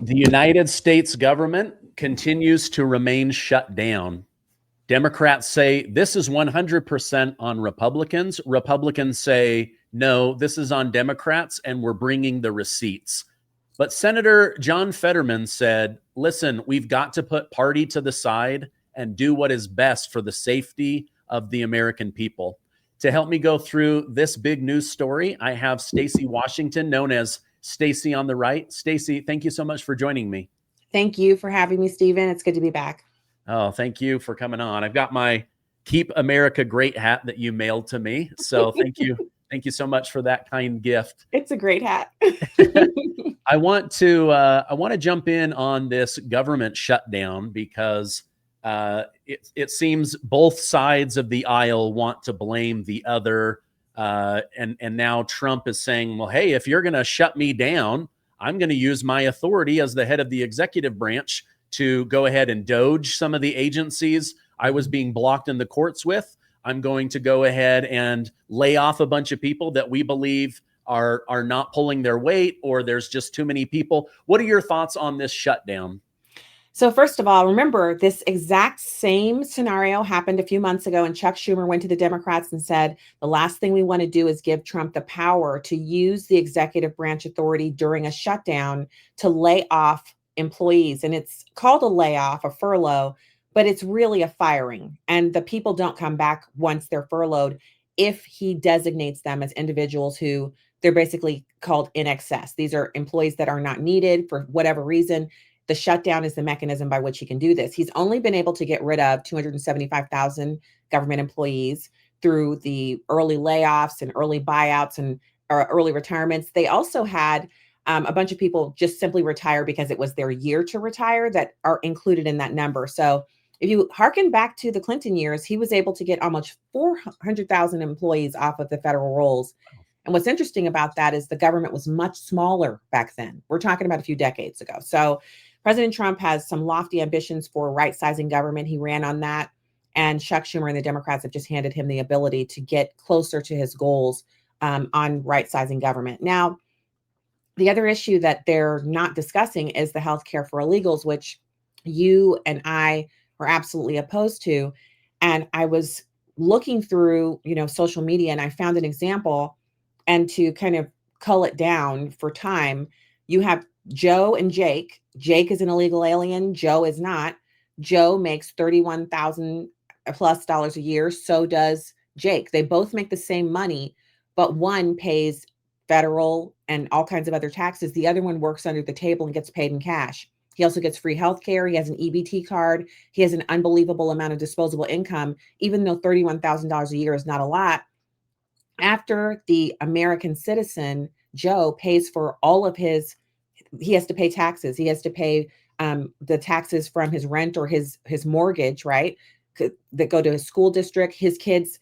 The United States government continues to remain shut down. Democrats say this is 100% on Republicans. Republicans say, no, this is on Democrats, and we're bringing the receipts. But Senator John Fetterman said, listen, we've got to put party to the side and do what is best for the safety of the American people. To help me go through this big news story, I have Stacy Washington, known as Stacy on the Right. Stacy, thank you so much for joining me. Thank you for having me, Stephen. It's good to be back. Oh, thank you for coming on. I've got my Keep America Great hat that you mailed to me. So thank you. Thank you so much for that kind gift. It's a great hat. I want to jump in on this government shutdown because it seems both sides of the aisle want to blame the other. And now Trump is saying, well, hey, if you're going to shut me down, I'm going to use my authority as the head of the executive branch to go ahead and DOGE some of the agencies I was being blocked in the courts with. I'm going to go ahead and lay off a bunch of people that we believe are not pulling their weight, or there's just too many people. What are your thoughts on this shutdown? So first of all, remember this exact same scenario happened a few months ago, and Chuck Schumer went to the Democrats and said, the last thing we want to do is give Trump the power to use the executive branch authority during a shutdown to lay off employees. And it's called a layoff, a furlough, but it's really a firing. And the people don't come back once they're furloughed if he designates them as individuals who they're basically called in excess. These are employees that are not needed for whatever reason. The shutdown is the mechanism by which he can do this. He's only been able to get rid of 275,000 government employees through the early layoffs and early buyouts and early retirements. They also had a bunch of people just simply retire because it was their year to retire that are included in that number. So if you hearken back to the Clinton years, he was able to get almost 400,000 employees off of the federal rolls. And what's interesting about that is the government was much smaller back then. We're talking about a few decades ago. So President Trump has some lofty ambitions for right-sizing government. He ran on that. And Chuck Schumer and the Democrats have just handed him the ability to get closer to his goals on right-sizing government. Now, the other issue that they're not discussing is the healthcare for illegals, which you and I are absolutely opposed to. And I was looking through, social media, and I found an example. And to kind of cull it down for time, you have Joe and Jake. Jake is an illegal alien. Joe is not. Joe makes $31,000 plus a year. So does Jake. They both make the same money, but one pays federal and all kinds of other taxes. The other one works under the table and gets paid in cash. He also gets free health care. He has an EBT card. He has an unbelievable amount of disposable income, even though $31,000 a year is not a lot. After the American citizen, Joe, pays for all of he has to pay taxes. He has to pay the taxes from his rent or his mortgage, right? That go to his school district. His kids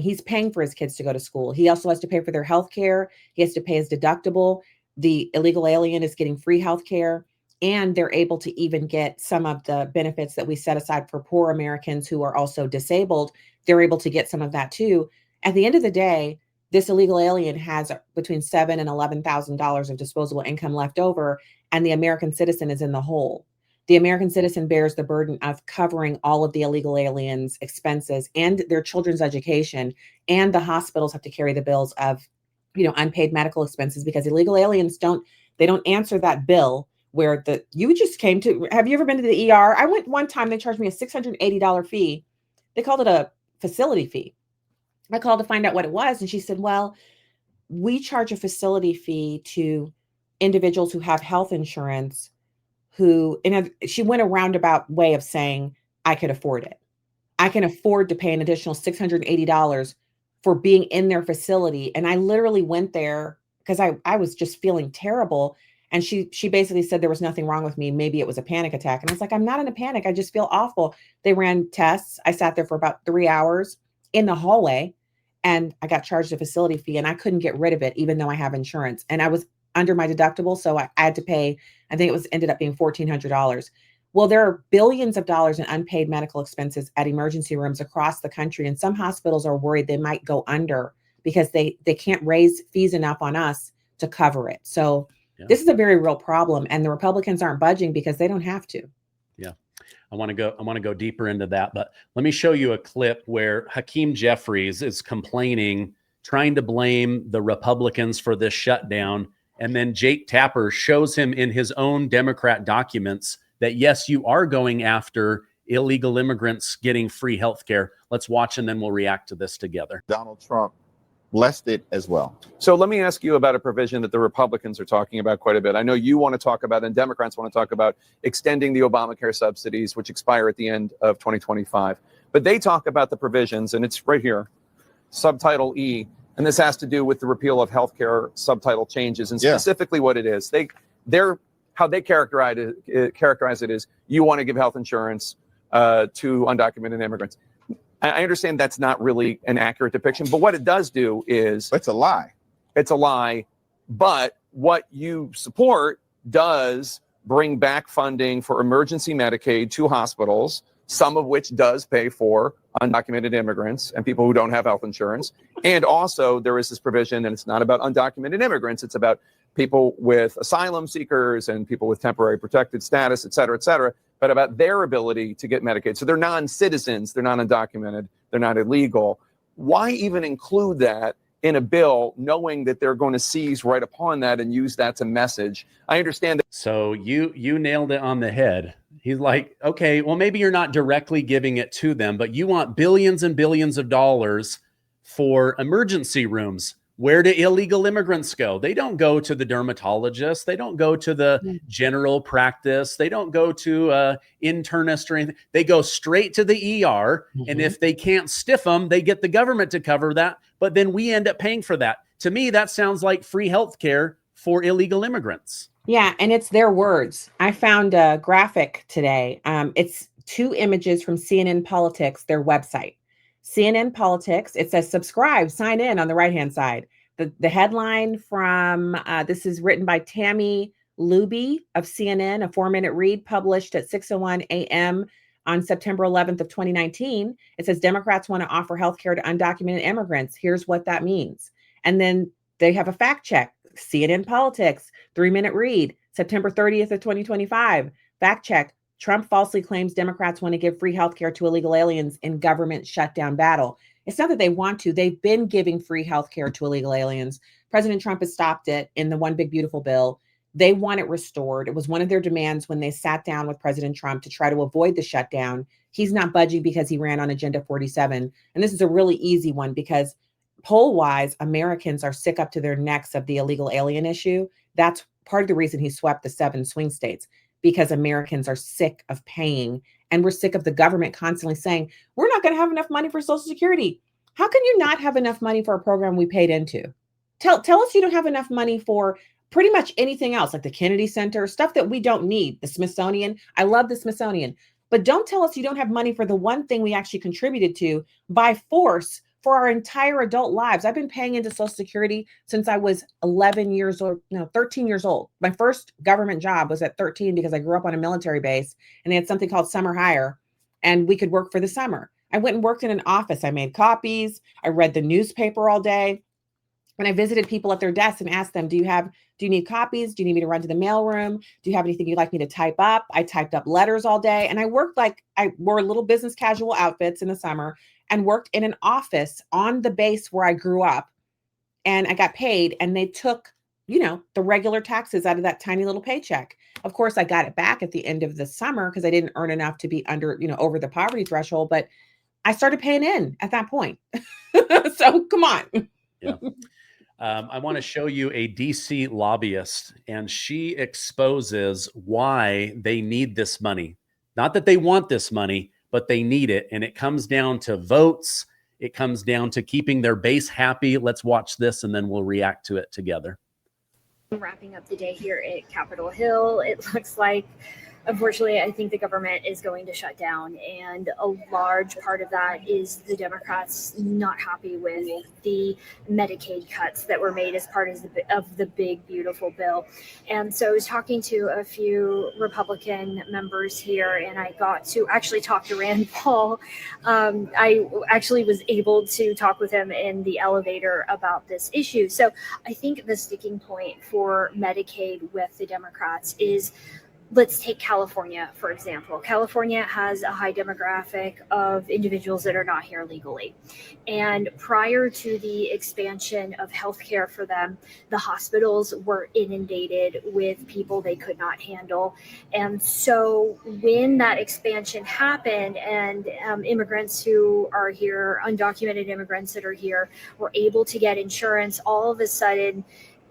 he's paying for his kids to go to school. He also has to pay for their health care. He has to pay his deductible. The illegal alien is getting free health care. And they're able to even get some of the benefits that we set aside for poor Americans who are also disabled. They're able to get some of that too. At the end of the day, this illegal alien has between $7,000 and $11,000 of disposable income left over, and the American citizen is in the hole. The American citizen bears the burden of covering all of the illegal aliens' expenses and their children's education, and the hospitals have to carry the bills of, unpaid medical expenses because illegal aliens don't answer that bill where you just came to. Have you ever been to the ER? I went one time, they charged me a $680 fee. They called it a facility fee. I called to find out what it was. And she said, well, we charge a facility fee to individuals who have health insurance she went a roundabout way of saying, I could afford it. I can afford to pay an additional $680 for being in their facility. And I literally went there because I was just feeling terrible. And she basically said there was nothing wrong with me. Maybe it was a panic attack. And I was like, I'm not in a panic. I just feel awful. They ran tests. I sat there for about 3 hours in the hallway, and I got charged a facility fee, and I couldn't get rid of it, even though I have insurance. And I was under my deductible. So I had to pay, I think ended up being $1,400. Well, there are billions of dollars in unpaid medical expenses at emergency rooms across the country. And some hospitals are worried they might go under because they can't raise fees enough on us to cover it. So Yeah. This is a very real problem, and the Republicans aren't budging because they don't have to. Yeah. I want to go deeper into that, but let me show you a clip where Hakeem Jeffries is complaining, trying to blame the Republicans for this shutdown. And then Jake Tapper shows him in his own Democrat documents that, yes, you are going after illegal immigrants getting free health care. Let's watch, and then we'll react to this together. Donald Trump blessed it as well. So let me ask you about a provision that the Republicans are talking about quite a bit. I know you want to talk about, and Democrats want to talk about, extending the Obamacare subsidies, which expire at the end of 2025. But they talk about the provisions, and it's right here, subtitle E, and this has to do with the repeal of healthcare subtitle changes, and specifically what it is. How they characterize it is, you want to give health insurance to undocumented immigrants. I understand that's not really an accurate depiction, but what it does do is... It's a lie. It's a lie, but what you support does bring back funding for emergency Medicaid to hospitals, some of which does pay for undocumented immigrants and people who don't have health insurance. And also there is this provision, and it's not about undocumented immigrants, it's about people with asylum seekers and people with temporary protected status, et cetera, but about their ability to get Medicaid. So they're non-citizens, they're not undocumented, they're not illegal. Why even include that in a bill, knowing that they're going to seize right upon that and use that to message? I understand that. So you nailed it on the head. He's like, okay, well, maybe you're not directly giving it to them, but you want billions and billions of dollars for emergency rooms. Where do illegal immigrants go? They don't go to the dermatologist. They don't go to the general practice. They don't go to internist or anything. They go straight to the ER. And if they can't stiff them, they get the government to cover that. But then we end up paying for that. To me, that sounds like free health care for illegal immigrants. Yeah, and it's their words. I found a graphic today. It's 2 images from CNN Politics, their website. CNN Politics, it says subscribe, sign in on the right-hand side. The headline from, this is written by Tammy Luby of CNN, a 4-minute read published at 6:01 a.m. on September 11th of 2019. It says Democrats want to offer healthcare to undocumented immigrants. Here's what that means. And then they have a fact check. CNN Politics, 3-minute read, September 30th of 2025. Fact check. Trump falsely claims Democrats want to give free healthcare to illegal aliens in government shutdown battle. It's not that they want to. They've been giving free healthcare to illegal aliens. President Trump has stopped it in the One Big Beautiful Bill. They want it restored. It was one of their demands when they sat down with President Trump to try to avoid the shutdown. He's not budging because he ran on Agenda 47. And this is a really easy one because poll-wise, Americans are sick up to their necks of the illegal alien issue. That's part of the reason he swept the 7 swing states, because Americans are sick of paying, and we're sick of the government constantly saying, we're not going to have enough money for Social Security. How can you not have enough money for a program we paid into? Tell us you don't have enough money for pretty much anything else, like the Kennedy Center, stuff that we don't need, the Smithsonian. I love the Smithsonian, but don't tell us you don't have money for the one thing we actually contributed to by force for our entire adult lives. I've been paying into Social Security since I was 13 years old. My first government job was at 13 because I grew up on a military base and they had something called summer hire and we could work for the summer. I went and worked in an office. I made copies. I read the newspaper all day. And I visited people at their desks and asked them, do you need copies? Do you need me to run to the mailroom? Do you have anything you'd like me to type up? I typed up letters all day. And I wore little business casual outfits in the summer and worked in an office on the base where I grew up. And I got paid, and they took, the regular taxes out of that tiny little paycheck. Of course, I got it back at the end of the summer because I didn't earn enough to be under, over the poverty threshold, but I started paying in at that point. So come on. Yeah. I want to show you a DC lobbyist, and she exposes why they need this money. Not that they want this money, but they need it. And it comes down to votes. It comes down to keeping their base happy. Let's watch this, and then we'll react to it together. Wrapping up the day here at Capitol Hill, it looks like Unfortunately, I think the government is going to shut down, and a large part of that is the Democrats not happy with the Medicaid cuts that were made as part of the big, beautiful bill. And so I was talking to a few Republican members here, and I got to actually talk to Rand Paul. I actually was able to talk with him in the elevator about this issue. So I think the sticking point for Medicaid with the Democrats is, let's take California, for example. California has a high demographic of individuals that are not here legally. And prior to the expansion of healthcare for them, the hospitals were inundated with people they could not handle. And so when that expansion happened and immigrants who are here, undocumented immigrants that are here, were able to get insurance, all of a sudden,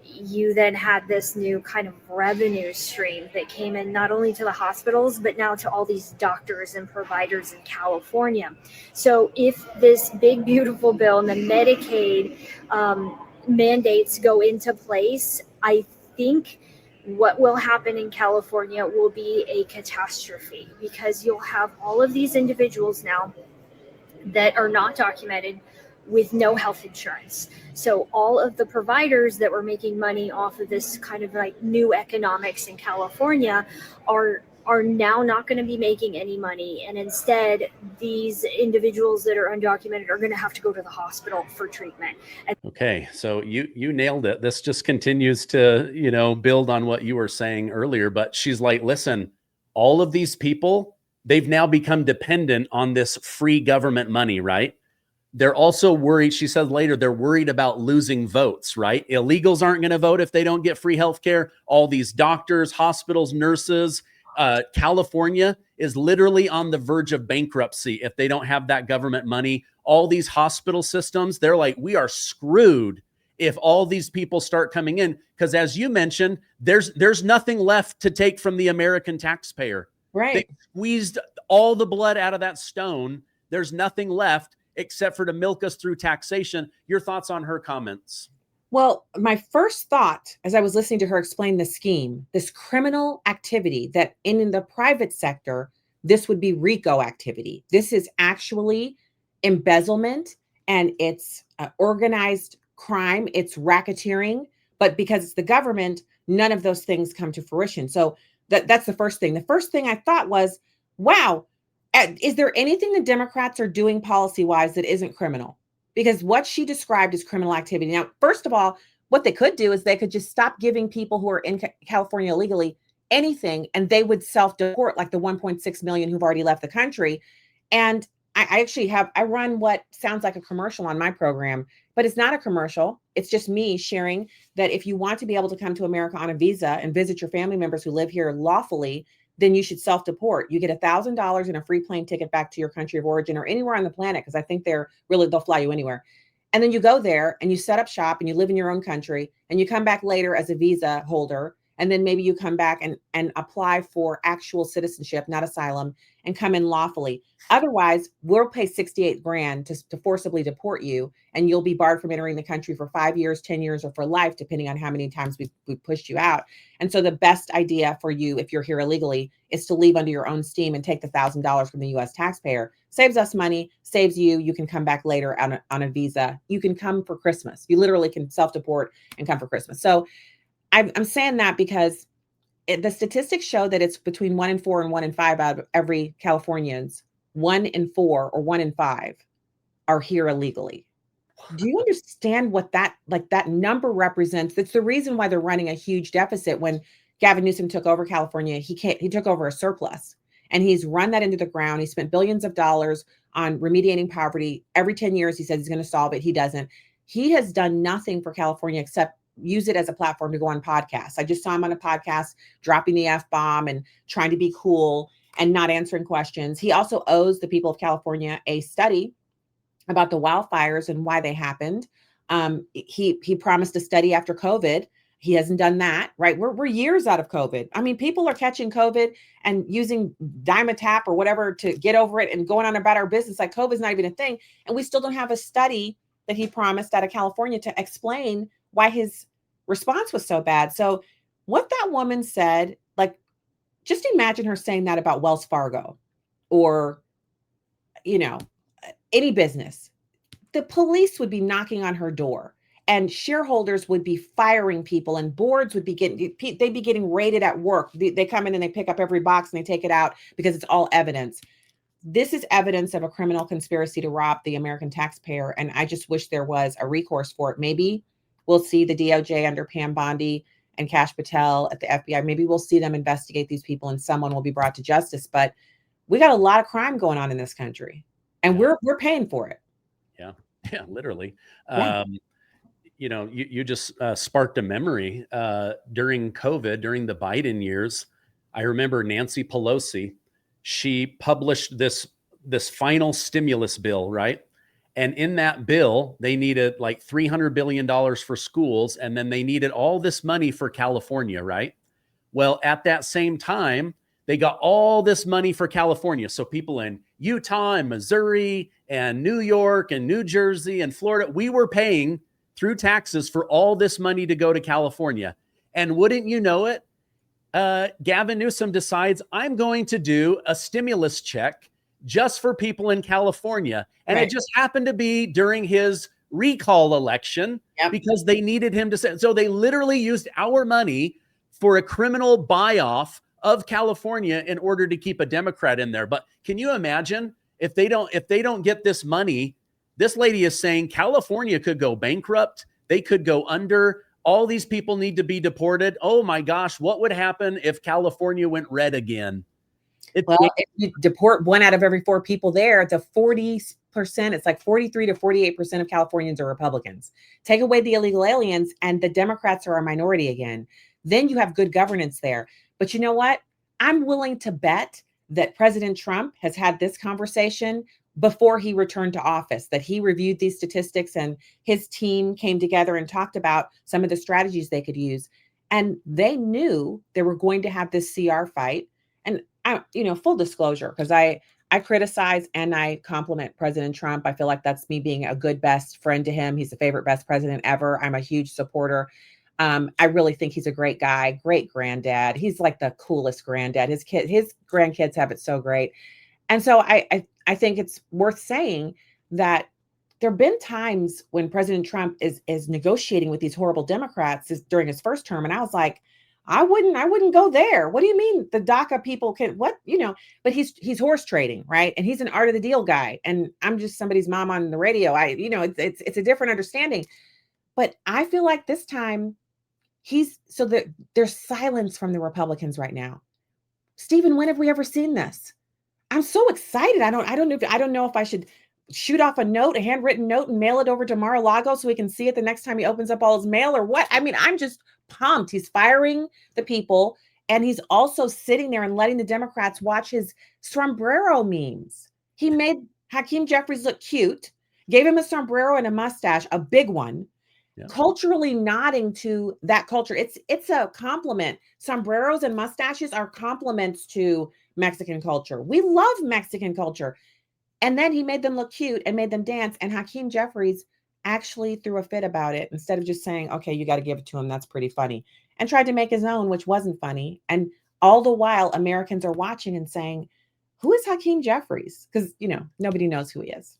you then had this new kind of revenue stream that came in not only to the hospitals, but now to all these doctors and providers in California. So if this big, beautiful bill and the Medicaid mandates go into place, I think what will happen in California will be a catastrophe, because you'll have all of these individuals now that are not documented with no health insurance. So all of the providers that were making money off of this kind of like new economics in California are now not going to be making any money. And instead, these individuals that are undocumented are going to have to go to the hospital for treatment. Okay, so you nailed it. This just continues to, build on what you were saying earlier, but she's like, listen, all of these people, they've now become dependent on this free government money, right? They're also worried, she said later, they're worried about losing votes, right? Illegals aren't going to vote if they don't get free healthcare. All these doctors, hospitals, nurses, California is literally on the verge of bankruptcy if they don't have that government money. All these hospital systems, they're like, we are screwed if all these people start coming in. Because as you mentioned, there's nothing left to take from the American taxpayer. Right. They squeezed all the blood out of that stone. There's nothing left except for to milk us through taxation. Your thoughts on her comments? Well, my first thought as I was listening to her explain the scheme, this criminal activity that in the private sector, this would be RICO activity. This is actually embezzlement, and it's organized crime. It's racketeering, but because it's the government, none of those things come to fruition. So that's the first thing. The first thing I thought was, wow, is there anything the Democrats are doing policy-wise that isn't criminal? Because what she described as criminal activity. Now, first of all, what they could do is they could just stop giving people who are in California illegally anything, and they would self-deport, like the 1.6 million who've already left the country. And I run what sounds like a commercial on my program, but it's not a commercial. It's just me sharing that if you want to be able to come to America on a visa and visit your family members who live here lawfully, then you should self-deport. You get $1,000 and a free plane ticket back to your country of origin or anywhere on the planet, because I think they'll fly you anywhere. And then you go there and you set up shop and you live in your own country, and you come back later as a visa holder. And then maybe you come back and apply for actual citizenship, not asylum, and come in lawfully. Otherwise, we'll pay $68,000 to forcibly deport you, and you'll be barred from entering the country for 5 years, 10 years, or for life, depending on how many times we've pushed you out. And so the best idea for you, if you're here illegally, is to leave under your own steam and take the $1,000 from the U.S. taxpayer. Saves us money, saves you. You can come back later on a visa. You can come for Christmas. You literally can self-deport and come for Christmas. So I'm saying that because the statistics show that it's between 1 in 4 and 1 in 5 out of every Californians, 1 in 4 or 1 in 5 are here illegally. Do you understand what that number represents? That's the reason why they're running a huge deficit. When Gavin Newsom took over California, he took over a surplus, and he's run that into the ground. He spent billions of dollars on remediating poverty. Every 10 years, he says he's going to solve it. He doesn't. He has done nothing for California except use it as a platform to go on podcasts. I just saw him on a podcast dropping the F-bomb and trying to be cool and not answering questions. He also owes the people of California a study about the wildfires and why they happened. He promised a study after COVID. He hasn't done that, right? We're years out of COVID. I mean, people are catching COVID and using Dimetap or whatever to get over it and going on about our business like COVID's not even a thing. And we still don't have a study that he promised out of California to explain why his response was so bad. So what that woman said, like, Just imagine her saying that about Wells Fargo or, you know, any business. The police would be knocking on her door and shareholders would be firing people and boards would be they'd be getting raided at work. They come in and they pick up every box and they take it out because it's all evidence. This is evidence of a criminal conspiracy to rob the American taxpayer. And I just wish there was a recourse for it. Maybe we'll see the DOJ under Pam Bondi and Kash Patel at the FBI. Maybe we'll see them investigate these people and someone will be brought to justice. But we got a lot of crime going on in this country and we're paying for it. Yeah, literally. Yeah. You know, you just sparked a memory during COVID, during the Biden years. I remember Nancy Pelosi, she published this final stimulus bill, right? And in that bill, they needed like $300 billion for schools. And then they needed all this money for California, right? Well, at that same time, they got all this money for California. So people in Utah and Missouri and New York and New Jersey and Florida, we were paying through taxes for all this money to go to California. And wouldn't you know it, Gavin Newsom decides, I'm going to do a stimulus check just for people in California. And Right. It just happened to be during his recall election because they needed him to say. So they literally used our money for a criminal buy-off of California in order to keep a Democrat in there. But can you imagine if they don't get this money? This lady is saying California could go bankrupt. They could go under. All these people need to be deported. Oh my gosh, what would happen if California went red again? Well, if you deport 1 out of every 4 people there, the 40%, it's like 43 to 48% of Californians are Republicans. Take away the illegal aliens and the Democrats are a minority again. Then you have good governance there. But you know what? I'm willing to bet that President Trump has had this conversation before he returned to office, that he reviewed these statistics and his team came together and talked about some of the strategies they could use. And they knew they were going to have this CR fight. And I, full disclosure, because I criticize and I compliment President Trump. I feel like that's me being a good best friend to him. He's the favorite best president ever. I'm a huge supporter. I really think he's a great guy, great granddad. He's like the coolest granddad. His grandkids have it so great. And so I think it's worth saying that there have been times when President Trump is negotiating with these horrible Democrats during his first term. And I was like, I wouldn't go there. What do you mean the DACA people can, but he's horse trading, right? And he's an art of the deal guy. And I'm just somebody's mom on the radio. It's a different understanding. But I feel like this time there's silence from the Republicans right now. Stephen, when have we ever seen this? I'm so excited. I don't know if I should shoot off a handwritten note and mail it over to Mar-a-Lago so he can see it the next time he opens up all his mail or what. I mean, I'm just pumped. He's firing the people and he's also sitting there and letting the Democrats watch his sombrero memes. He made Hakeem Jeffries look cute, gave him a sombrero and a mustache, a big one. Yeah. Culturally nodding to that culture. It's a compliment. Sombreros and mustaches are compliments to Mexican culture. We love Mexican culture. And then he made them look cute and made them dance. And Hakeem Jeffries actually threw a fit about it instead of just saying, okay, you got to give it to him. That's pretty funny. And tried to make his own, which wasn't funny. And all the while Americans are watching and saying, who is Hakeem Jeffries? Because, nobody knows who he is.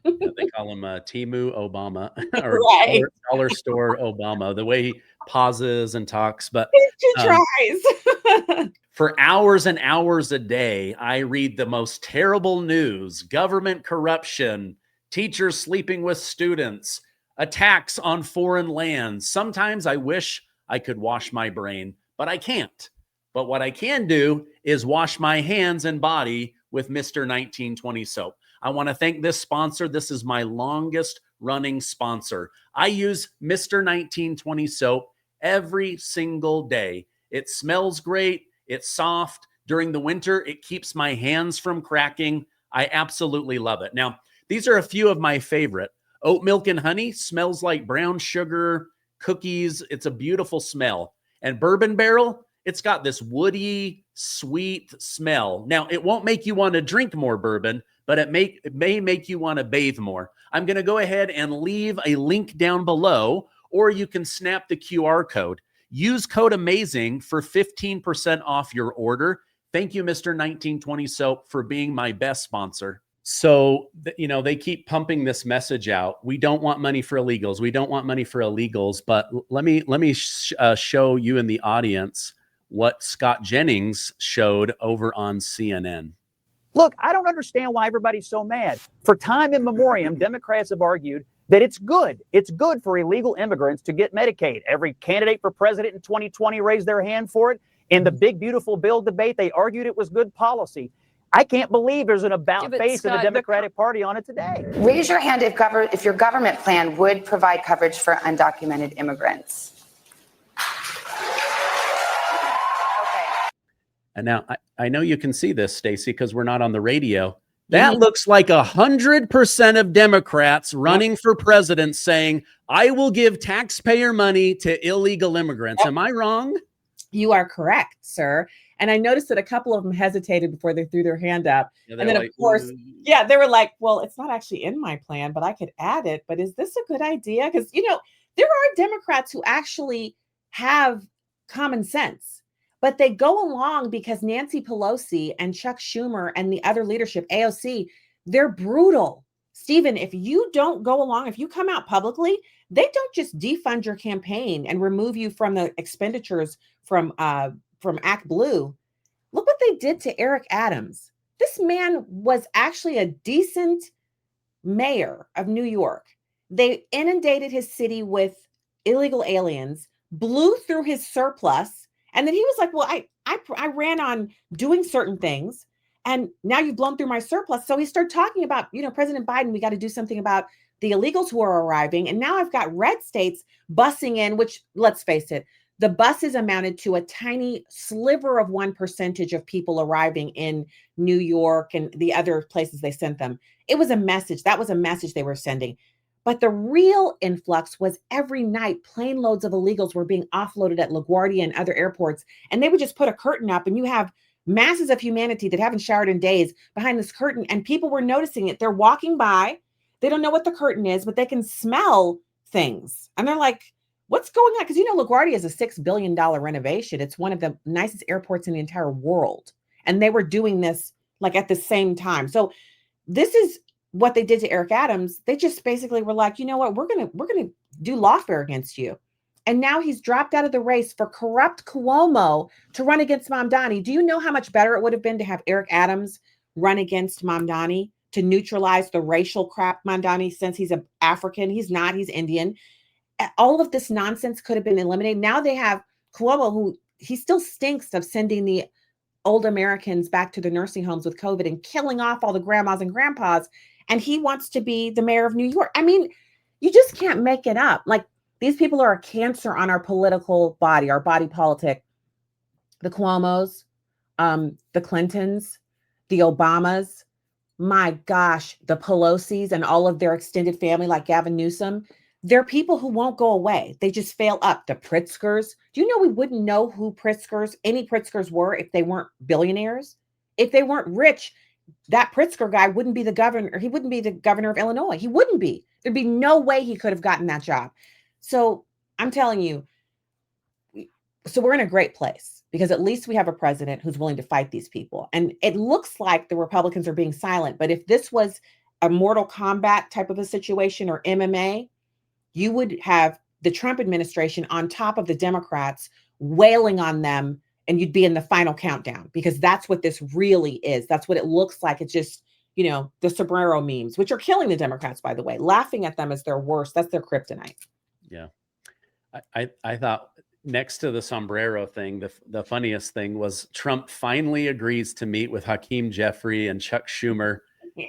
Yeah, they call him Timu Obama or right. dollar store Obama, the way he pauses and talks. But he tries. For hours and hours a day, I read the most terrible news, government corruption, teachers sleeping with students, attacks on foreign lands. Sometimes I wish I could wash my brain, but I can't. But what I can do is wash my hands and body with Mr. 1920 soap. I want to thank this sponsor. This is my longest running sponsor. I use Mr. 1920 soap every single day. It smells great. It's soft. During the winter, it keeps my hands from cracking. I absolutely love it. Now, these are a few of my favorite. Oat milk and honey smells like brown sugar, cookies. It's a beautiful smell. And bourbon barrel, it's got this woody, sweet smell. Now, it won't make you want to drink more bourbon, but it may make you want to bathe more. I'm going to go ahead and leave a link down below, or you can snap the QR code. Use code AMAZING for 15% off your order. Thank you, Mr. 1920 Soap, for being my best sponsor. So, they keep pumping this message out. We don't want money for illegals. We don't want money for illegals. But let me show you in the audience what Scott Jennings showed over on CNN. Look, I don't understand why everybody's so mad. For time immemorial, Democrats have argued that it's good. It's good for illegal immigrants to get Medicaid. Every candidate for president in 2020 raised their hand for it. In the big, beautiful bill debate, they argued it was good policy. I can't believe there's an about-face in the Democratic Party on it today. Raise your hand if your government plan would provide coverage for undocumented immigrants. And now I know you can see this, Stacy, because we're not on the radio. That looks like 100% of Democrats running for president saying, I will give taxpayer money to illegal immigrants. Am I wrong? You are correct, sir. And I noticed that a couple of them hesitated before they threw their hand up. And then, of course, they were like, well, it's not actually in my plan, but I could add it. But is this a good idea? Because, there are Democrats who actually have common sense. But they go along because Nancy Pelosi and Chuck Schumer and the other leadership, AOC, they're brutal. Stephen, if you don't go along, if you come out publicly, they don't just defund your campaign and remove you from the expenditures from Act Blue. Look what they did to Eric Adams. This man was actually a decent mayor of New York. They inundated his city with illegal aliens, blew through his surplus. And then he was like, well, I ran on doing certain things, and now you've blown through my surplus. So he started talking about, President Biden, we got to do something about the illegals who are arriving. And now I've got red states busing in, which, let's face it, the buses amounted to a tiny sliver of 1% of people arriving in New York and the other places they sent them. It was a message. That was a message they were sending. But the real influx was every night, plane loads of illegals were being offloaded at LaGuardia and other airports. And they would just put a curtain up and you have masses of humanity that haven't showered in days behind this curtain. And people were noticing it. They're walking by. They don't know what the curtain is, but they can smell things. And they're like, what's going on? Because, LaGuardia is a $6 billion renovation. It's one of the nicest airports in the entire world. And they were doing this like at the same time. So this is what they did to Eric Adams. They just basically were like, you know what, we're gonna do lawfare against you. And now he's dropped out of the race for corrupt Cuomo to run against Mamdani. Do you know how much better it would have been to have Eric Adams run against Mamdani to neutralize the racial crap Mamdani, since he's an African? He's not, he's Indian. All of this nonsense could have been eliminated. Now they have Cuomo, who he still stinks of sending the old Americans back to the nursing homes with COVID and killing off all the grandmas and grandpas. And he wants to be the mayor of New York. I mean, you just can't make it up. Like, these people are a cancer on our political body, our body politic. The Cuomos, the Clintons, the Obamas, my gosh, the Pelosi's and all of their extended family, like Gavin Newsom. They're people who won't go away. They just fail up. The Pritzkers. Do you know we wouldn't know who any Pritzkers were if they weren't billionaires? If they weren't rich, that Pritzker guy wouldn't be the governor. He wouldn't be the governor of Illinois. He wouldn't be. There'd be no way he could have gotten that job. So I'm telling you, so we're in a great place because at least we have a president who's willing to fight these people. And it looks like the Republicans are being silent. But if this was a Mortal Kombat type of a situation or MMA, you would have the Trump administration on top of the Democrats wailing on them. And you'd be in the final countdown, because that's what this really is. That's what it looks like. It's just, the sombrero memes, which are killing the Democrats, by the way. Laughing at them is their worst. That's their kryptonite. Yeah. I thought next to the sombrero thing, the funniest thing was Trump finally agrees to meet with Hakeem Jeffries and Chuck Schumer.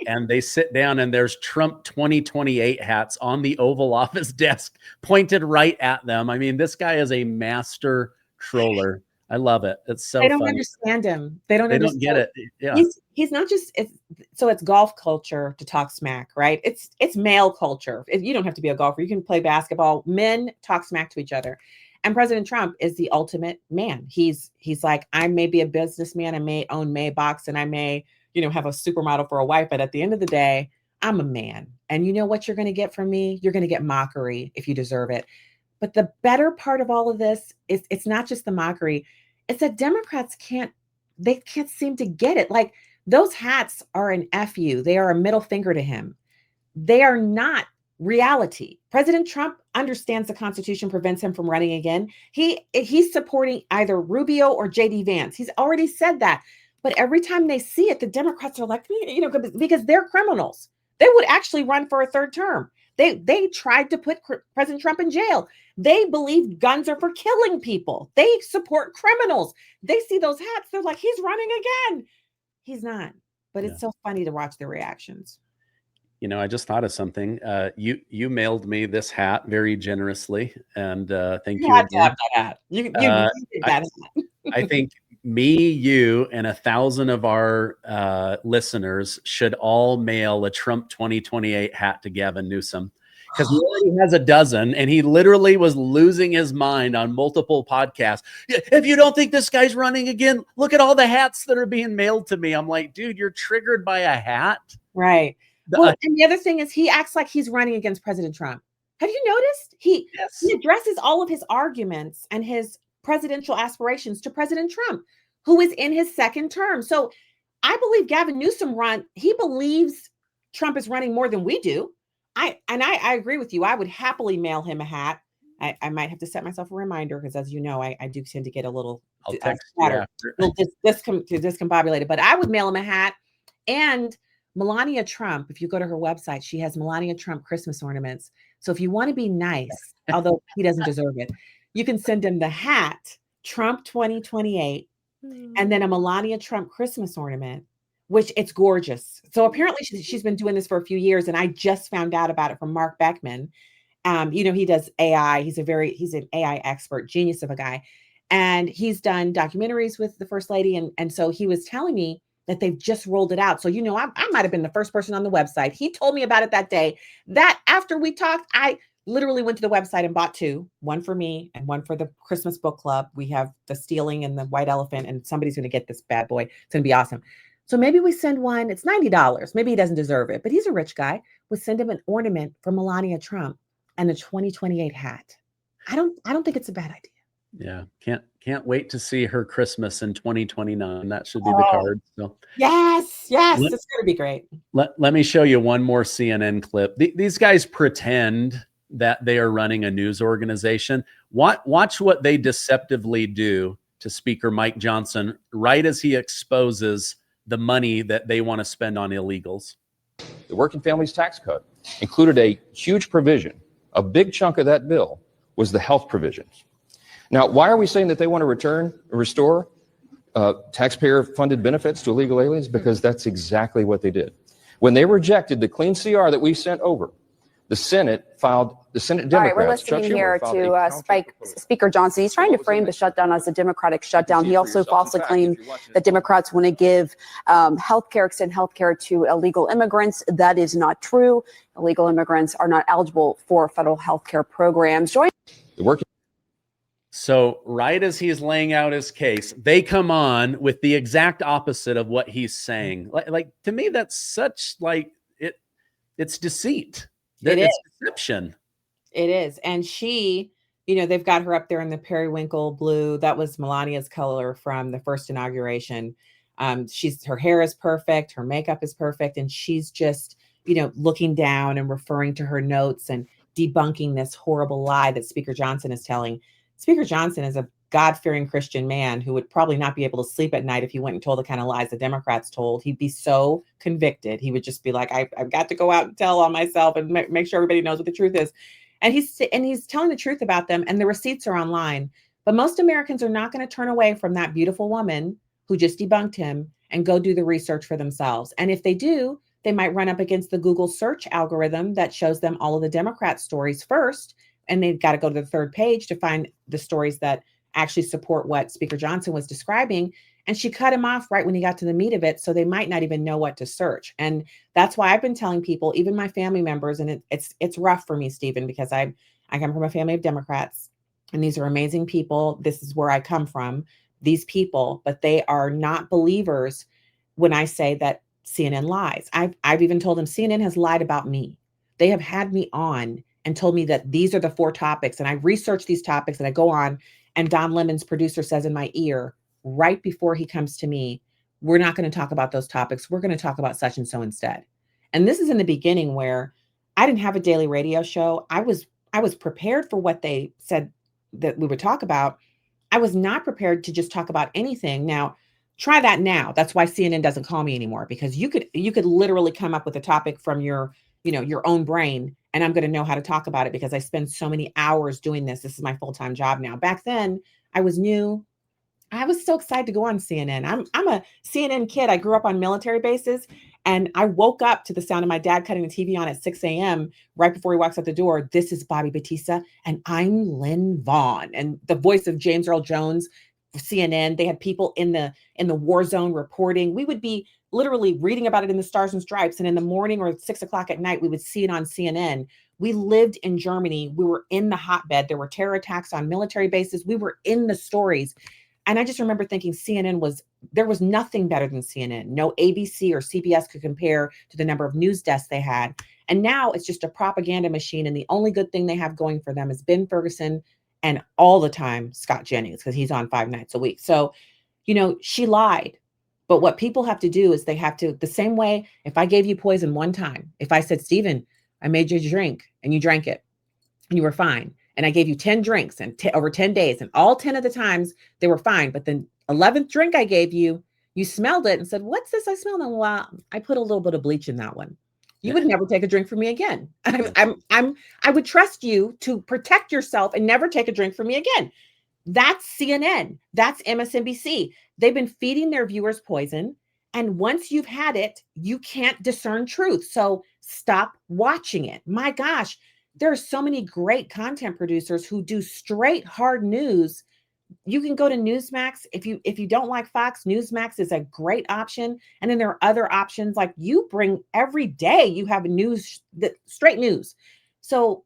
And they sit down and there's Trump 2028 hats on the Oval Office desk pointed right at them. I mean, this guy is a master troller. I love it. It's so They don't funny. understand him. They don't get it. Yeah. He's not just, it's golf culture to talk smack, right? It's male culture. You don't have to be a golfer. You can play basketball. Men talk smack to each other. And President Trump is the ultimate man. He's like, I may be a businessman. I may own Maybachs and I may, have a supermodel for a wife. But at the end of the day, I'm a man. And you know what you're going to get from me? You're going to get mockery if you deserve it. But the better part of all of this is it's not just the mockery. It's that Democrats can't seem to get it. Like, those hats are an FU. They are a middle finger to him. They are not reality. President Trump understands the Constitution prevents him from running again. He's supporting either Rubio or JD Vance. He's already said that. But every time they see it, the Democrats are like, because they're criminals. They would actually run for a third term. They tried to put President Trump in jail. They believe guns are for killing people. They support criminals. They see those hats. They're like, he's running again. He's not. But it's so funny to watch their reactions. I just thought of something. You mailed me this hat very generously, and thank you. Had to have that hat. You needed that hat. I think me, you, and 1,000 of our listeners should all mail a Trump 2028 hat to Gavin Newsom, because he already has a dozen, and he literally was losing his mind on multiple podcasts. If you don't think this guy's running again, look at all the hats that are being mailed to me. I'm like, dude, you're triggered by a hat, right? Well, and the other thing is he acts like he's running against President Trump. Have you noticed? He addresses all of his arguments and his presidential aspirations to President Trump, who is in his second term. So I believe Gavin Newsom he believes Trump is running more than we do. I agree with you. I would happily mail him a hat. I might have to set myself a reminder because, as you know, I do tend to get a little discombobulated. But I would mail him a hat. And Melania Trump, if you go to her website, she has Melania Trump Christmas ornaments. So if you want to be nice, although he doesn't deserve it, you can send him the hat, Trump 2028, and then a Melania Trump Christmas ornament, which it's gorgeous. So apparently she's been doing this for a few years, and I just found out about it from Mark Beckman. He does AI. He's an AI expert, genius of a guy. And he's done documentaries with the First Lady. And so he was telling me that they've just rolled it out. So, I might have been the first person on the website. He told me about it that day. That after we talked, I literally went to the website and bought two, one for me and one for the Christmas book club. We have the Stealing and the White Elephant, and somebody's going to get this bad boy. It's going to be awesome. So maybe we send one. It's $90. Maybe he doesn't deserve it, but he's a rich guy. We send him an ornament for Melania Trump and a 2028 hat. I don't think it's a bad idea. Yeah, can't wait to see her Christmas in 2029. That should be the card. So yes, it's going to be great. Let me show you one more CNN clip. These guys pretend that they are running a news organization. Watch what they deceptively do to Speaker Mike Johnson right as he exposes the money that they want to spend on illegals. The Working Families Tax Cut included a huge provision. A big chunk of that bill was the health provisions. Now, why are we saying that they want to restore taxpayer-funded benefits to illegal aliens? Because that's exactly what they did. When they rejected the clean CR that we sent over, the Senate Democrats. All right, we're listening here to Speaker Johnson. He's trying to frame the shutdown as a Democratic shutdown. He also falsely claimed that Democrats want to give extend healthcare to illegal immigrants. That is not true. Illegal immigrants are not eligible for federal healthcare programs. So right as he's laying out his case, they come on with the exact opposite of what he's saying. Like to me, that's such it's deceit. It's deception. It is. And she, they've got her up there in the periwinkle blue. That was Melania's color from the first inauguration. Her hair is perfect. Her makeup is perfect. And she's just, looking down and referring to her notes and debunking this horrible lie that Speaker Johnson is telling. Speaker Johnson is a God-fearing Christian man who would probably not be able to sleep at night if he went and told the kind of lies the Democrats told. He'd be so convicted. He would just be like, I've got to go out and tell on myself and make sure everybody knows what the truth is. And he's telling the truth about them, and the receipts are online. But most Americans are not going to turn away from that beautiful woman who just debunked him and go do the research for themselves. And if they do, they might run up against the Google search algorithm that shows them all of the Democrat stories first. And they've got to go to the third page to find the stories that actually support what Speaker Johnson was describing. And she cut him off right when he got to the meat of it. So they might not even know what to search. And that's why I've been telling people, even my family members, and it's rough for me, Stephen, because I come from a family of Democrats, and these are amazing people. This is where I come from, these people, but they are not believers when I say that CNN lies. I've even told them CNN has lied about me. They have had me on and told me that these are the 4 topics. And I researched these topics and I go on, and Don Lemon's producer says in my ear, right before he comes to me, we're not going to talk about those topics. We're going to talk about such and so instead. And this is in the beginning where I didn't have a daily radio show. I was prepared for what they said that we would talk about. I was not prepared to just talk about anything. Now, try that now. That's why CNN doesn't call me anymore, because you could literally come up with a topic from your own brain, and I'm going to know how to talk about it because I spend so many hours doing this. This is my full-time job now. Back then, I was new. I was so excited to go on CNN. I'm a CNN kid. I grew up on military bases, and I woke up to the sound of my dad cutting the TV on at 6 a.m. right before he walks out the door. This is Bobby Batista, and I'm Lynn Vaughn, and the voice of James Earl Jones. CNN. They had people in the war zone reporting. We would be literally reading about it in the Stars and Stripes, and in the morning or 6 o'clock at night, we would see it on CNN. We lived in Germany. We were in the hotbed. There were terror attacks on military bases. We were in the stories. And I just remember thinking there was nothing better than CNN. No ABC or CBS could compare to the number of news desks they had. And now it's just a propaganda machine. And the only good thing they have going for them is Ben Ferguson and all the time Scott Jennings, because he's on 5 nights a week. So, she lied. But what people have to do is they have to, the same way, if I gave you poison one time, if I said, Stephen, I made you drink and you drank it and you were fine, and I gave you 10 drinks and over 10 days, and all 10 of the times they were fine. But the 11th drink I gave you, you smelled it and said, what's this I smell? And well, I put a little bit of bleach in that one. You would never take a drink from me again. I would trust you to protect yourself and never take a drink from me again. That's CNN. That's MSNBC. They've been feeding their viewers poison. And once you've had it, you can't discern truth. So stop watching it. My gosh, there are so many great content producers who do straight hard news. You can go to Newsmax. If you don't like Fox, Newsmax is a great option. And then there are other options, like you bring every day, you have straight news. So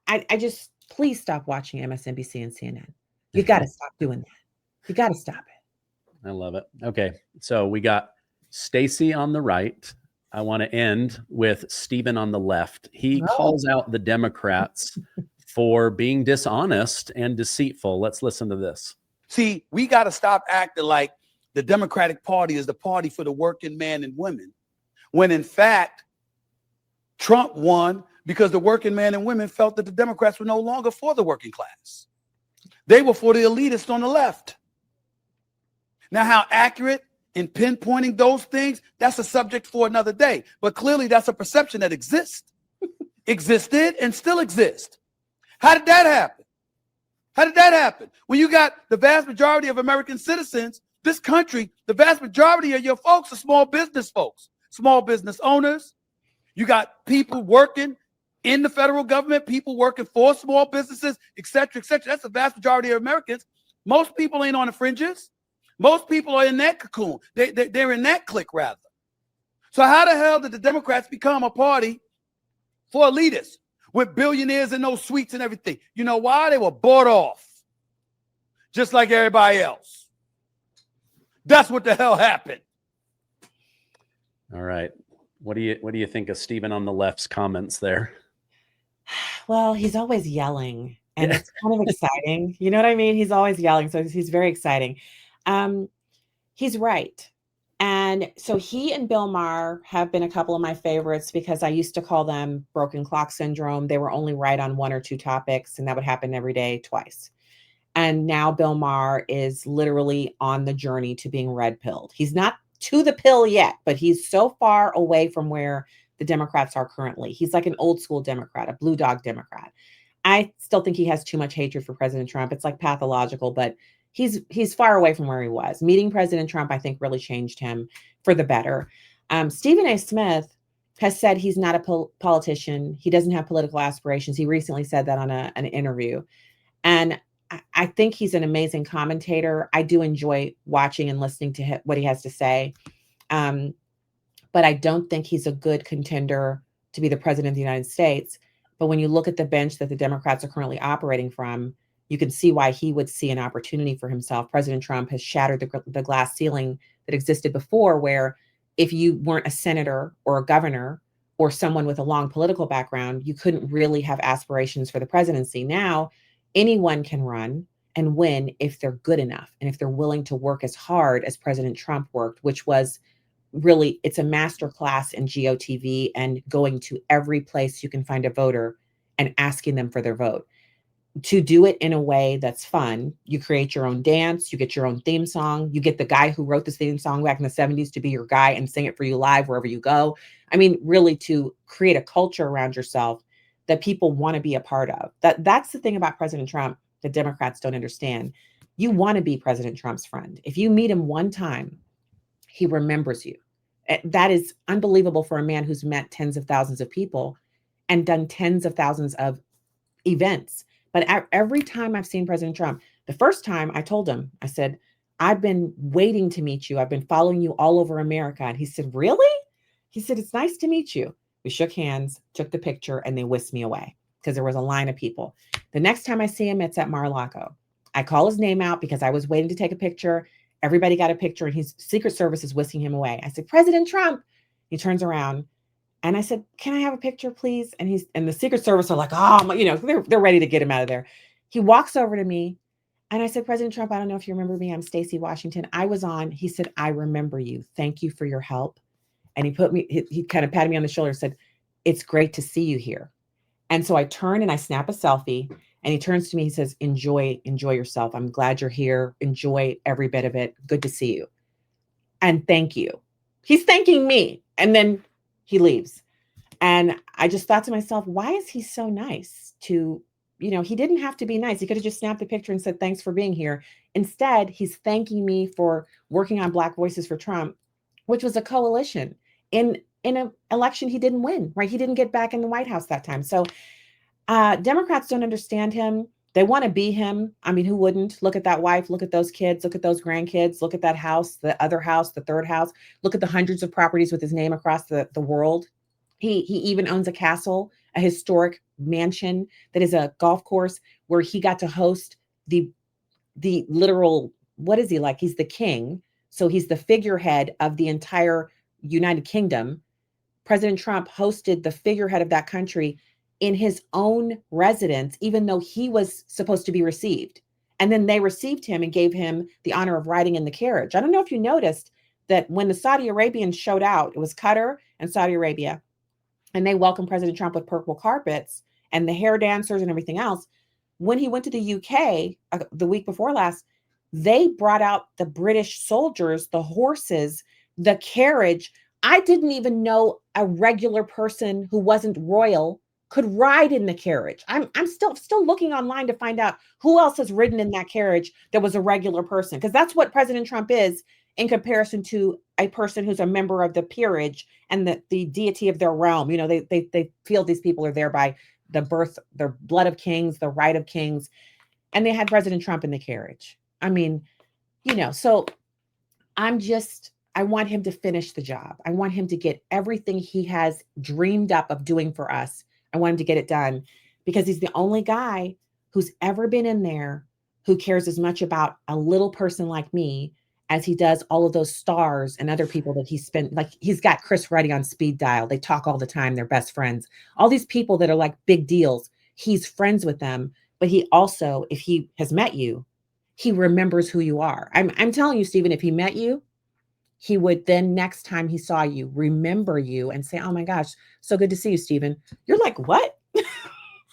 I just, please stop watching MSNBC and CNN. You got to stop doing that. You got to stop it. I love it. Okay. So we got Stacy on the right. I want to end with Stephen on the left. He calls out the Democrats for being dishonest and deceitful. Let's listen to this. See, we got to stop acting like the Democratic Party is the party for the working man and women, when in fact, Trump won because the working man and women felt that the Democrats were no longer for the working class. They were for the elitists on the left. Now, how accurate in pinpointing those things, that's a subject for another day. But clearly, that's a perception that existed and still exists. How did that happen? How did that happen? When you got the vast majority of American citizens, this country, the vast majority of your folks are small business folks, small business owners. You got people working in the federal government, people working for small businesses, et cetera, et cetera. That's the vast majority of Americans. Most people ain't on the fringes. Most people are in that cocoon. They're in that clique, rather. So how the hell did the Democrats become a party for elitists with billionaires and those suites and everything? You know why? They were bought off, just like everybody else. That's what the hell happened. All right. What do you think of Stephen on the left's comments there? Well, he's always yelling, and it's kind of exciting. You know what I mean? He's always yelling, so he's very exciting. He's right. And so he and Bill Maher have been a couple of my favorites because I used to call them broken clock syndrome. They were only right on 1 or 2 topics, and that would happen every day, twice. And now Bill Maher is literally on the journey to being red-pilled. He's not to the pill yet, but he's so far away from where the Democrats are currently. He's like an old school Democrat, a blue dog Democrat. I still think he has too much hatred for President Trump. It's like pathological, but he's far away from where he was. Meeting President Trump, I think, really changed him for the better. Stephen A. Smith has said he's not a politician. He doesn't have political aspirations. He recently said that on an interview. And I think he's an amazing commentator. I do enjoy watching and listening to what he has to say. But I don't think he's a good contender to be the president of the United States. But when you look at the bench that the Democrats are currently operating from, you can see why he would see an opportunity for himself. President Trump has shattered the glass ceiling that existed before, where if you weren't a senator or a governor or someone with a long political background, you couldn't really have aspirations for the presidency. Now, anyone can run and win if they're good enough and if they're willing to work as hard as President Trump worked, which was really, it's a master class in GOTV and going to every place you can find a voter and asking them for their vote. To do it in a way that's fun, you create your own dance, you get your own theme song, you get the guy who wrote this theme song back in the 70s to be your guy and sing it for you live wherever you go. I mean, really to create a culture around yourself that people want to be a part of. That's the thing about President Trump that Democrats don't understand. You want to be President Trump's friend. If you meet him one time, he remembers you. That is unbelievable for a man who's met tens of thousands of people and done tens of thousands of events. But every time I've seen President Trump, the first time I told him, I said, I've been waiting to meet you. I've been following you all over America. And he said, really? He said, it's nice to meet you. We shook hands, took the picture, and they whisked me away because there was a line of people. The next time I see him, it's at Mar-a-Lago. I call his name out because I was waiting to take a picture. Everybody got a picture and his Secret Service is whisking him away. I said, President Trump. He turns around. And I said, can I have a picture, please? And the Secret Service are like, oh, you know, they're ready to get him out of there. He walks over to me and I said, President Trump, I don't know if you remember me. I'm Stacy Washington. I was on. He said, I remember you. Thank you for your help. And he kind of patted me on the shoulder and said, it's great to see you here. And so I turn and I snap a selfie and he turns to me. He says, enjoy yourself. I'm glad you're here. Enjoy every bit of it. Good to see you. And thank you. He's thanking me. And then he leaves. And I just thought to myself, why is he so nice to, you know, he didn't have to be nice. He could have just snapped a picture and said, thanks for being here. Instead, he's thanking me for working on Black Voices for Trump, which was a coalition in an election he didn't win, right? He didn't get back in the White House that time. So Democrats don't understand him. They want to be him. I mean, who wouldn't? Look at that wife, look at those kids, look at those grandkids, look at that house, the other house, the third house, look at the hundreds of properties with his name across the world. He even owns a castle, a historic mansion that is a golf course where he got to host the literal, what is he like? He's the king. So he's the figurehead of the entire United Kingdom. President Trump hosted the figurehead of that country in his own residence, even though he was supposed to be received. And then they received him and gave him the honor of riding in the carriage. I don't know if you noticed that when the Saudi Arabians showed out, it was Qatar and Saudi Arabia, and they welcomed President Trump with purple carpets and the hair dancers and everything else. When he went to the UK the week before last, they brought out the British soldiers, the horses, the carriage. I didn't even know a regular person who wasn't royal could ride in the carriage. I'm still looking online to find out who else has ridden in that carriage that was a regular person, because that's what President Trump is in comparison to a person who's a member of the peerage and the deity of their realm. You know, they feel these people are there by the blood of kings, the right of kings, and they had President Trump in the carriage. I mean, you know, so I want him to finish the job. I want him to get everything he has dreamed up of doing for us. I want him to get it done because he's the only guy who's ever been in there who cares as much about a little person like me as he does all of those stars and other people that he spent. Like, he's got Chris Ruddy on speed dial. They talk all the time. They're best friends. All these people that are like big deals, he's friends with them. But he also, if he has met you, he remembers who you are. I'm telling you, Stephen, if he met you, he would then next time he saw you, remember you and say, oh my gosh, so good to see you, Stephen. You're like, what? How is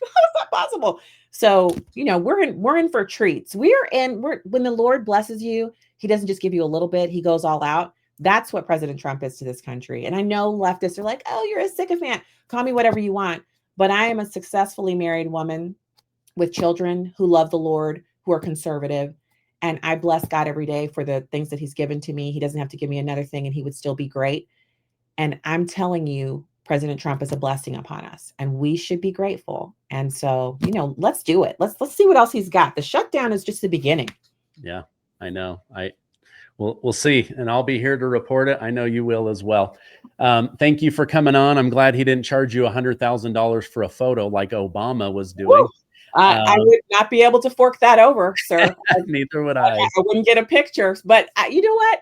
that possible? So, you know, we're in for treats. When the Lord blesses you, he doesn't just give you a little bit, he goes all out. That's what President Trump is to this country. And I know leftists are like, oh, you're a sycophant. Call me whatever you want. But I am a successfully married woman with children who love the Lord, who are conservative. And I bless God every day for the things that he's given to me. He doesn't have to give me another thing and he would still be great. And I'm telling you, President Trump is a blessing upon us and we should be grateful. And so, you know, let's do it. Let's see what else he's got. The shutdown is just the beginning. Yeah, I know. We'll see. And I'll be here to report it. I know you will as well. Thank you for coming on. I'm glad he didn't charge you $100,000 for a photo like Obama was doing. Woo! I would not be able to fork that over, sir. Neither would I. I wouldn't get a picture. But you know what?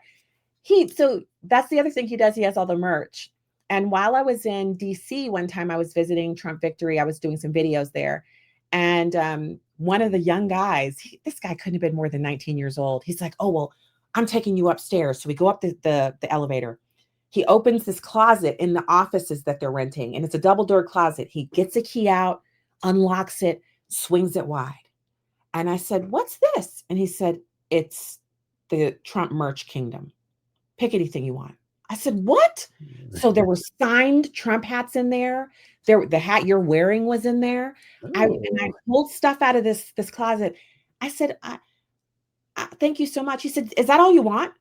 So that's the other thing he does. He has all the merch. And while I was in DC one time, I was visiting Trump Victory. I was doing some videos there. And one of the young guys, this guy couldn't have been more than 19 years old. He's like, oh, well, I'm taking you upstairs. So we go up the elevator. He opens this closet in the offices that they're renting, and it's a double-door closet. He gets a key out, unlocks it, swings it wide. And I said, what's this? And he said, it's the Trump merch kingdom. Pick anything you want. I said, what? So there were signed Trump hats in there. The hat you're wearing was in there. I pulled stuff out of this closet. I said, thank you so much. He said, is that all you want?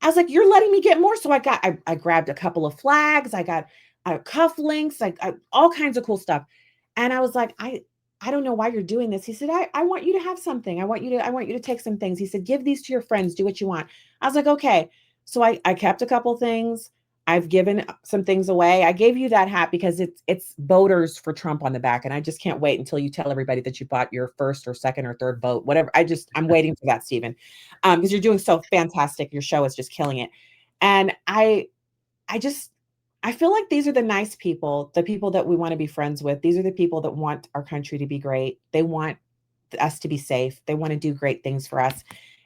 I was like, you're letting me get more. So I grabbed a couple of flags. I got cufflinks, all kinds of cool stuff. And I was like, I don't know why you're doing this. He said, I want you to have something. I want you to take some things. He said, give these to your friends. Do what you want. I was like, okay. So I kept a couple things. I've given some things away. I gave you that hat because it's voters for Trump on the back. And I just can't wait until you tell everybody that you bought your first or second or third vote, whatever. I'm waiting for that, Stephen, because you're doing so fantastic. Your show is just killing it. And I feel like these are the nice people, the people that we want to be friends with. These are the people that want our country to be great. They want us to be safe. They want to do great things for us.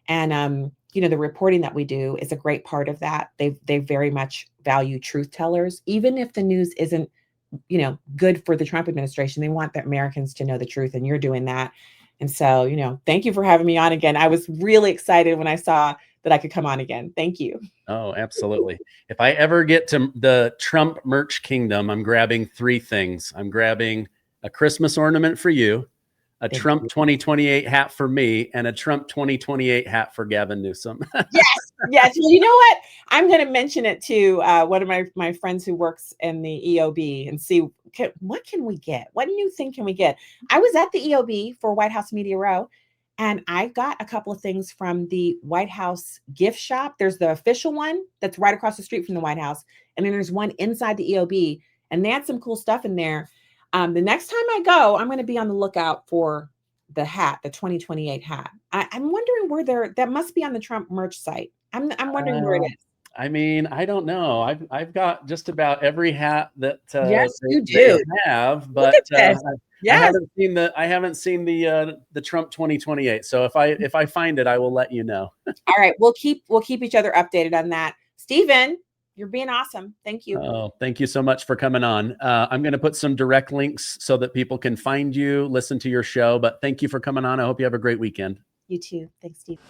And, the reporting that we do is a great part of that. They very much value truth tellers, even if the news isn't, good for the Trump administration. They want the Americans to know the truth, and you're doing that. And so, thank you for having me on again. I was really excited when I saw that I could come on again. Thank you. Oh, absolutely. If I ever get to the Trump merch kingdom, I'm grabbing 3 things. I'm grabbing a Christmas ornament for you, a Trump 2028 hat for me, and a Trump 2028 hat for Gavin Newsom. Yes. Well, you know what? I'm going to mention it to one of my friends who works in the EOB and see what can we get? What new thing can we get? I was at the EOB for White House Media Row, and I got a couple of things from the White House gift shop. There's the official one that's right across the street from the White House, and then there's one inside the EOB, and they had some cool stuff in there. The next time I go, I'm going to be on the lookout for the hat, the 2028 hat. I'm wondering where that must be on the Trump merch site. I'm wondering where it is. I mean, I don't know. I've got just about every hat that yes, you do they have, but yes. I haven't seen the Trump 2028. So if I find it, I will let you know. All right, we'll keep each other updated on that. Stephen, you're being awesome. Thank you. Oh, thank you so much for coming on. I'm going to put some direct links so that people can find you, listen to your show. But thank you for coming on. I hope you have a great weekend. You too. Thanks, Steve.